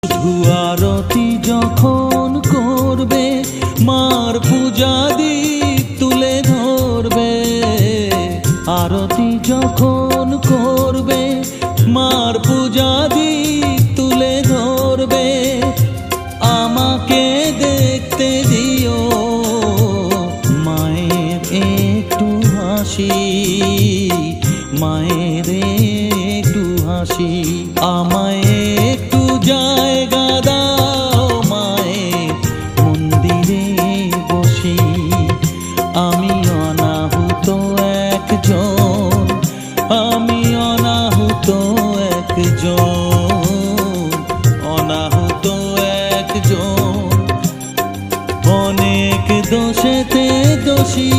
শুধু আরতি যখন করবে, মার পূজা দীপ তুলে ধরবে। আরতি যখন করবে, মার পূজা দীপ তুলে ধরবে। আমাকে দেখতে দিও মায়ের একটু হাসি, মায়ের একটু হাসি। আমায় একটু জায়গা দাও মায়ের মন্দিরে বসি। আমি অনাহুত একজন, আমি অনাহুত একজন, অনাহুত একজন। অনেক দোষেতে দোষী